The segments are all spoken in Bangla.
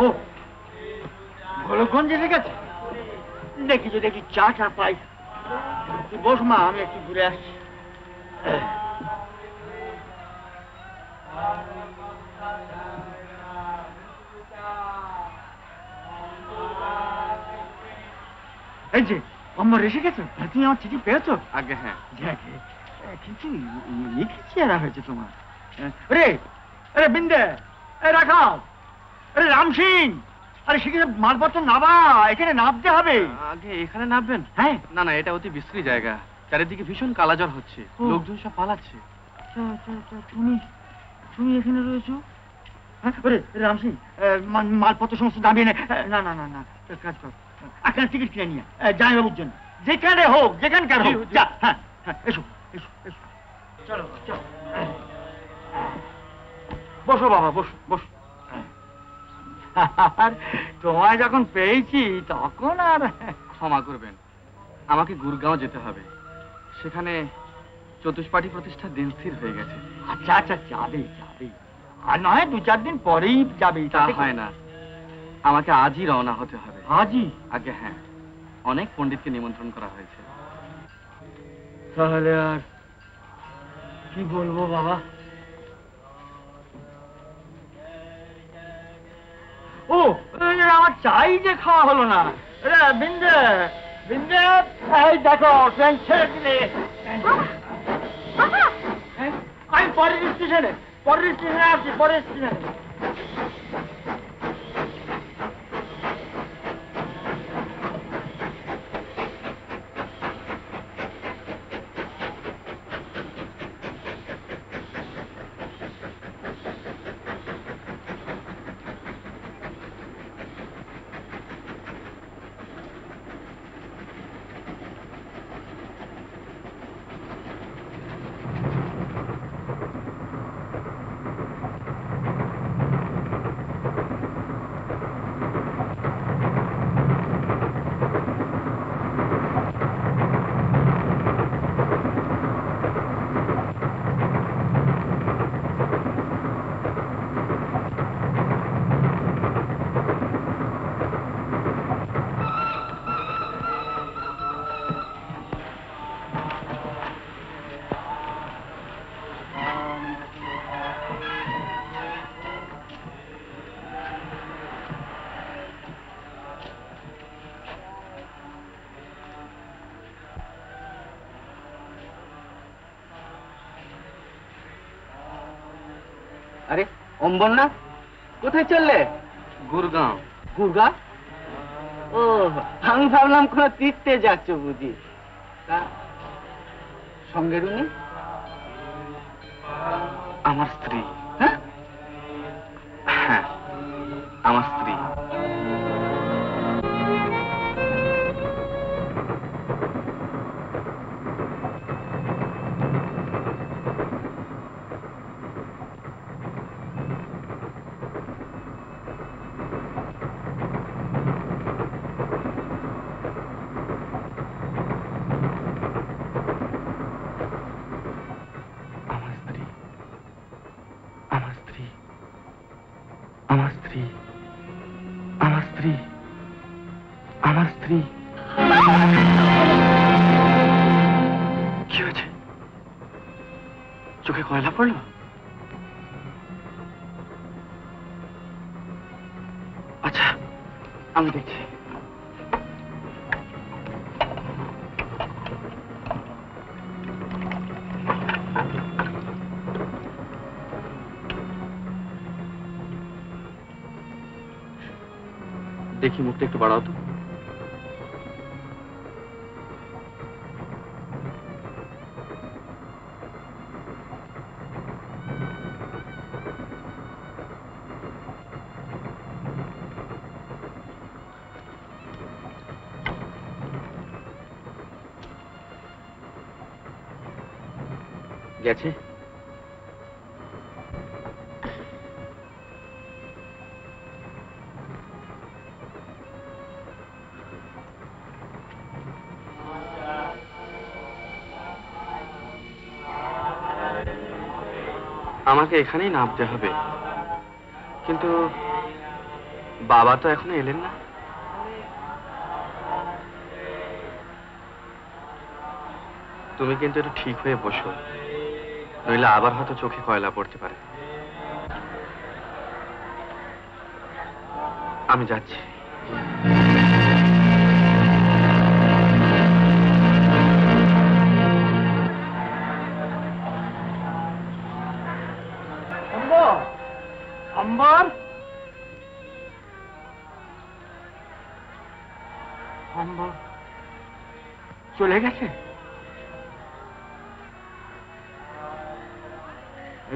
ও গোলকগঞ্জ এসে গেছে। দেখি যদি একটু চা চা পাই। তুই বস মা, আমি একটু ঘুরে আসছি। এই যে আমার এসে গেছো, তুমি আমার চিঠি পেয়েছো? আগে হ্যাঁ। কিন্তু লিখেছি এরা হয়েছে তোমার। রে আরে বিন্দে, রাখাও, আরে রাম সিং, আরে সেখানে মালপত্র নাবা, এখানে নামতে হবে। আগে এখানে নামবেন? হ্যাঁ। না না, এটা অতি বিশ্রী জায়গা, চারিদিকে ভীষণ কালাজ্বর হচ্ছে, লোকজন সব পালাচ্ছে। তুমি তুমি এখানে রয়েছো? রাম সিং, মালপত্র সমস্ত দাবিয়ে নেয়। না না না না, কাজ কর, আপনার টিকিট কিনে নিয়ে জামাইবাবুর জন্য, যেখানে হোক, যেখানকার হোক। যা, হ্যাঁ হ্যাঁ, এসো এসো এসো, চলো চলো, বসো বাবা, বসো বসো। আর তোমায় যখন পেয়েছি তখন আর। ক্ষমা করবেন, আমাকে গুরগাঁও যেতে হবে, সেখানে চতুষ্পাঠী প্রতিষ্ঠার দিন স্থির হয়ে গেছে। আচ্ছা আচ্ছা, যাবে যাবে, আর নয় 2-4 দিন পরেই যাবে। তা হয় না, আমাকে আজই রওনা হতে হবে। আজই? আগে হ্যাঁ, অনেক পণ্ডিতকে নিমন্ত্রণ করা হয়েছে। তাহলে আর কি বলবো বাবা। ও আমার চাই যে খাওয়া হলো না। বিন্দে বিন্দে, এই দেখো ট্রেন ছেড়ে দিলে। আমি পরের স্টেশনে আসছি, পরের স্টেশনে। আরে অম্বর না, কোথায় চললে? গুরগাঁও। গুরগাঁও? ও, আমি ভাবলাম কোনো তীর্থে যাচ্ছ বুঝি। তা সঙ্গে রুনি? আমার স্ত্রী। হ্যাঁ হ্যাঁ, আমার স্ত্রী। আমার স্ত্রী। কি হয়েছে? চোখে কয়লা পড়লো? আচ্ছা, আমি দেখছি। দেখি, মুখটা একটু বাড়াও তো। গেছে? আমাকে এখানেই নামতে হবে, কিন্তু বাবা তো এখনো এলেন না। তুমি কিন্তু একটু ঠিক হয়ে বসো, নইলে আবার হয়তো চোখে কয়লা পড়তে পারে। আমি যাচ্ছি। অম্বর, অম্বর, অম্বর চলে গেছে।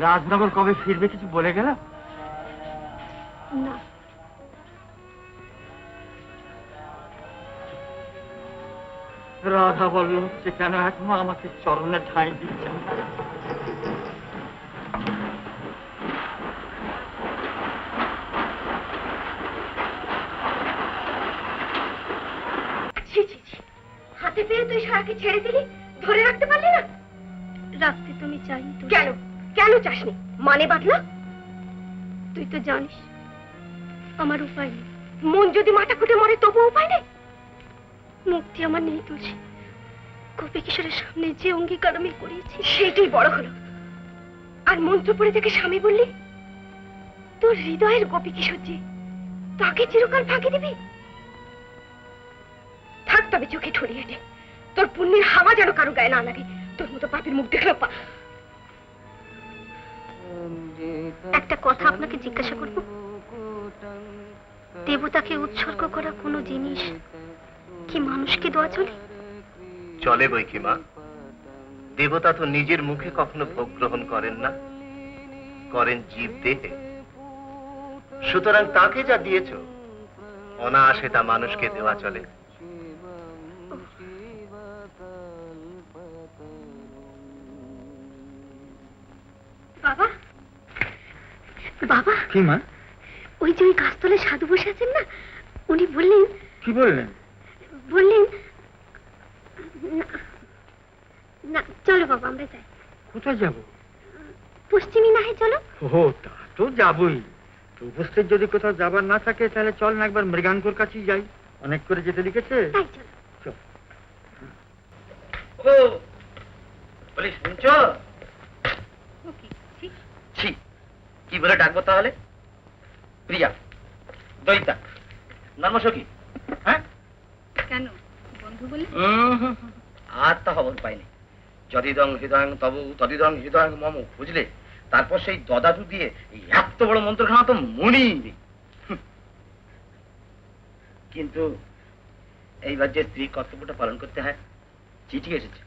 রাজনগর কবে ফিরবে কিছু বলে গেল? না, রাধা বলল যে কেন এখনো আমাকে চরণে ঠাঁই দিচ্ছেন না। ছি ছি ছি, হাতে পেয়ে তুই সারাকে ছেড়ে দিলি, ধরে রাখতে পারলি না? রাখতে তুমি চাইনি তো। কেন কেন চাসনি? মানে বাঁধলা? তুই তো জানিস আমার উপায় নেই। মন যদি মাথা খুঁটে মরে তবু উপায় নেই। মুক্তি আমার নেই তুলসী। গোপী কিশোরের সামনে যে অঙ্গীকার আমি করিয়েছি সেটাই বড় হলো। আর মন্ত্র পড়ে থেকে স্বামী বললি তোর হৃদয়ের গোপী কিশোর যে, তাকে চিরকাল ফাঁকি দিবি? থাক তবে চোখে ঠড়িয়ে দে, তোর পুণ্যের হাওয়া যেন কারো গায়ে না লাগে। তোর মতো পাপীর মুখ দেখলো পা। একটা কথা আপনাকে জিজ্ঞাসা করব, দেবতাকে উৎসর্গ করা কোনো জিনিস কি মানুষকে দেওয়া চলে? চলে বই কি মা, দেবতা তো নিজের মুখে কখনো ভোগ গ্রহণ করেন না, করেন জীব দেহে। সুতরাং তাকে যা দিয়েছ অনায়াসে তা মানুষকে দেওয়া চলে। বাবা, বাবা, কি মা? ওই যে ওই গাছতলে সাধু বসে আছেন না, উনি বললেন। কি বললেন? বললেন না, চলো বাবা আমরা যাই। কোথায় যাব? পশ্চিমী না হয় চলো। ও তা তো যাবই। উপস্থিত যদি কোথাও যাবার না থাকে তাহলে চল না একবার মৃগাঙ্কর কাছেই যাই, অনেক করে যেতে লিখেছে। তাই চলো। চল। ও বলি শুনছো? ছি, কি বলে ডাকবো তাহলে? প্রিয়া, দইতা, নর্মসখী, হ্যাঁ? কেন বন্ধু বলে? আর তা খবর পাইনি। যদিদং হৃদয়ং তব তদিদং হৃদয়ং মম, বুঝলে? তারপর সেই দদাটু দিয়ে এই এত বড় মন্ত্রখানা তো মনেই নেই। কিন্তু এইবার যে স্ত্রী কর্তব্যটা পালন করতে হয়, চিঠি এসেছে।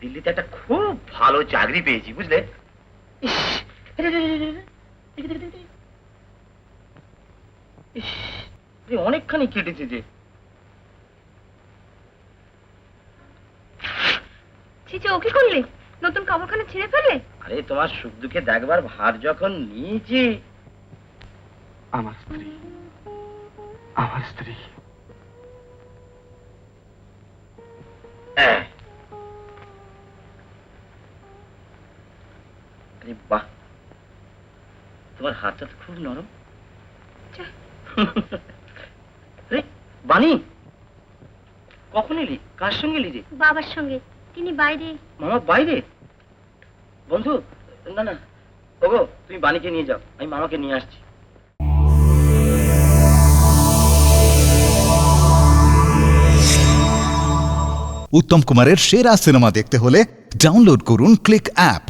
দিল্লিতে একটা খুব ভালো চাকরি পেয়েছি, বুঝলে? ইস, অনেকখানি কেটেছে যে। ছিচে ও কি করলে? নতুন কাপড়খানা ছিঁড়ে ফেললে? আরে তোমার সুখ দুঃখে দেখবার ভার যখন নিয়েছি। আমার স্ত্রী, আমার স্ত্রী। আরে বাহ, তোমার হাতটা তো খুব নরম। আরে বানি, কখন এলি? কার সঙ্গে এলি রে? বাবার সঙ্গে। তিনি বাইরে। মামা বাইরে? বন্ধু, না না, ওগো তুমি বানিকে নিয়ে যাও, আমি মামাকে নিয়ে আসছি। উত্তম কুমারের সেরা সিনেমা দেখতে হলে ডাউনলোড করুন ক্লিক অ্যাপ।